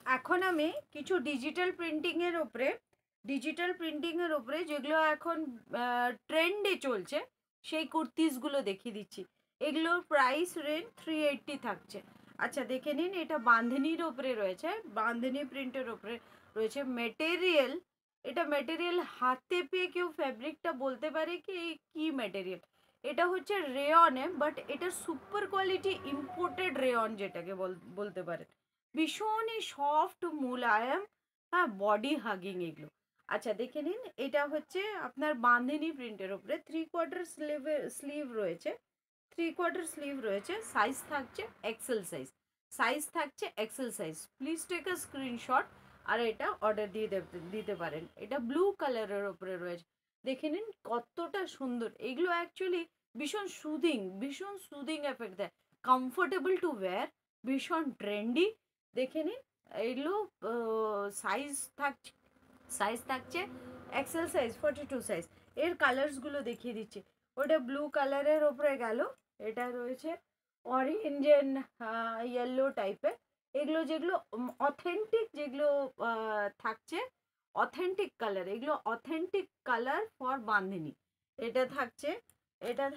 এখন আমি কিছু ডিজিটাল প্রিন্টিংয়ের ওপরে যেগুলো এখন ট্রেন্ডে চলছে সেই কুর্তিসগুলো দেখিয়ে দিচ্ছি। এগুলোর প্রাইস রেঞ্জ 380 থাকছে। আচ্ছা দেখে নিন, এটা বাঁধনির ওপরে রয়েছে, বাঁধনি প্রিন্টের ওপরে রয়েছে। মেটেরিয়াল, এটা মেটেরিয়াল হাতে পেয়ে কেউ ফ্যাব্রিকটা বলতে পারে কি কি মেটেরিয়াল। এটা হচ্ছে রেয়নে, বাট এটা সুপার কোয়ালিটি ইম্পোর্টেড রেয়ন, যেটাকে বলতে পারেন। ভীষণই সফট, মুলায়ম, হ্যাঁ, বডি হাগিং এগুলো। আচ্ছা দেখে নিন, এটা হচ্ছে আপনার বাঁধনি প্রিন্টের উপরে 3/4 স্লিভ রয়েছে, 3/4 স্লিভ রয়েছে। সাইজ থাকছে XL size, please take a screenshot আর এটা অর্ডার দিতে পারেন। এটা ব্লু কালারের ওপরে রয়েছে, দেখে নিন কতটা সুন্দর। এগুলো অ্যাকচুয়ালি ভীষণ সুদিং এফেক্ট দেয়, কমফোর্টেবল টু ওয়্যার, ভীষণ ট্রেন্ডি। দেখে নিন এগুলো সাইজ থাকছে এক্সেল সাইজ, 42 সাইজ। এর কালার্সগুলো দেখিয়ে দিচ্ছি। ওটা ব্লু কালারের ওপরে গেল, এটা রয়েছে অরেঞ্জ অ্যান্ড ইয়েলো টাইপের। এগুলো যেগুলো অথেন্টিক, যেগুলো থাকছে অথেন্টিক কালার, এগুলো অথেন্টিক কালার ফর বাঁধনি। এটা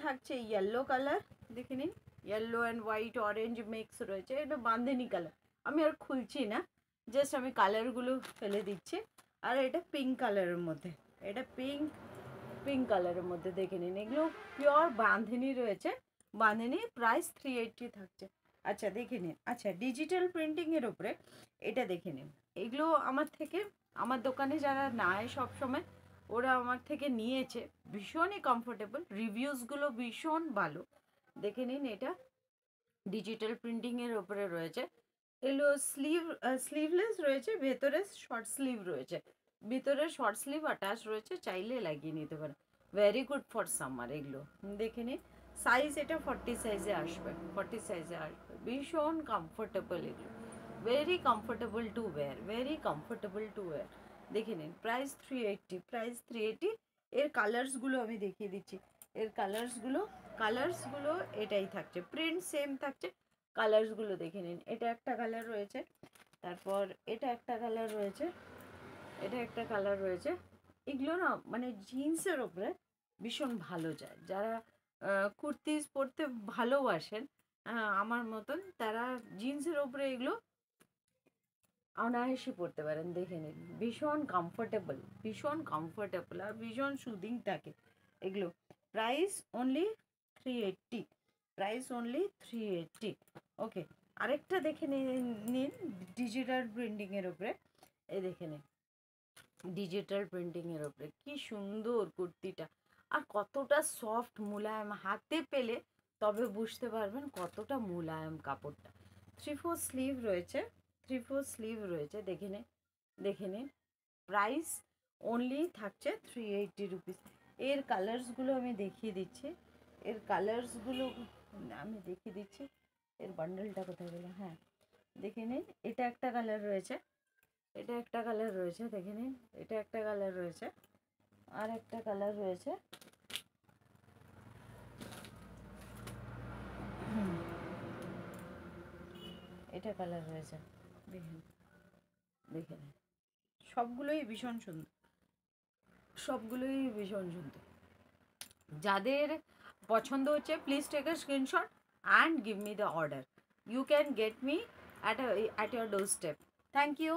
থাকছে ইয়েলো কালার, দেখে নিন yellow and white orange mix রয়েছে, এটা বাঁধনি কালার। আমি আর খুলছি না, জাস্ট আমি কালারগুলো ফেলে দিচ্ছি। আর এটা পিঙ্ক কালারের মধ্যে, এটা পিঙ্ক কালারের মধ্যে দেখে নিন। এগুলো পিওর বাঁধনি রয়েছে, বাঁধনি, প্রাইস 380 থাকছে। আচ্ছা দেখে নিন। আচ্ছা ডিজিটাল প্রিন্টিংয়ের ওপরে এটা দেখে নিন। এগুলো আমার দোকানে যারা নেয় সবসময়, ওরা আমার থেকে নিয়েছে, ভীষণই কমফোর্টেবল, রিভিউসগুলো ভীষণ ভালো। দেখে নিন, এটা ডিজিটাল প্রিন্টিংয়ের ওপরে রয়েছে। এগুলো স্লিভলেস রয়েছে, ভেতরে শর্ট স্লিভ রয়েছে, ভিতরে শর্ট স্লিভ অ্যাটাচ রয়েছে, চাইলে লাগিয়ে নিতে পারেন। ভেরি গুড ফর সামার এগুলো। দেখে নিন সাইজ, এটা 40 সাইজে আসবে, ভীষণ কমফোর্টেবল এগুলো, ভেরি কমফোর্টেবল টু ওয়্যার, দেখে নিন। প্রাইস 380, এর কালার্সগুলো আমি দেখিয়ে দিচ্ছি। এর কালার্সগুলো এটাই থাকছে, প্রিন্ট সেম থাকছে, কালার্সগুলো দেখে নিন। এটা একটা কালার রয়েছে, তারপর এটা একটা কালার রয়েছে, এগুলো না মানে জিন্সের ওপরে ভীষণ ভালো যায়। যারা কুর্তিস পরতে ভালোবাসেন আমার মতন, তারা জিন্সের ওপরে এগুলো অনায়াসে পরতে পারেন। দেখে নিন ভীষণ কমফোর্টেবল আর ভীষণ সুদিং থাকে এগুলো। প্রাইস অনলি 380, ওকে। আরেকটা দেখে নিন ডিজিটাল প্রিন্টিংয়ের ওপরে, এই দেখে নিন ডিজিটাল প্রিন্টিংয়ের ওপরে কি সুন্দর কুর্তিটা, আর কতটা সফট মুলায়ম, হাতে পেলে তবে বুঝতে পারবেন কতটা মুলায়ম কাপড়টা। 3/4 স্লিভ রয়েছে, দেখে নিন। প্রাইস অনলি থাকছে 380 রুপিস। এর কালার্সগুলো আমি দেখিয়ে দিচ্ছি, এর বান্ডেলটা কোথায় গেল, হ্যাঁ দেখে নিন। এটা একটা কালার রয়েছে, দেখে নিন। এটা একটা কালার রয়েছে, আর একটা কালার রয়েছে, এটা কালার রয়েছে, দেখে নিন। সবগুলোই ভীষণ সুন্দর। যাদের পছন্দ হচ্ছে, please take a screenshot and give me the order. You can get me at your doorstep. Thank you.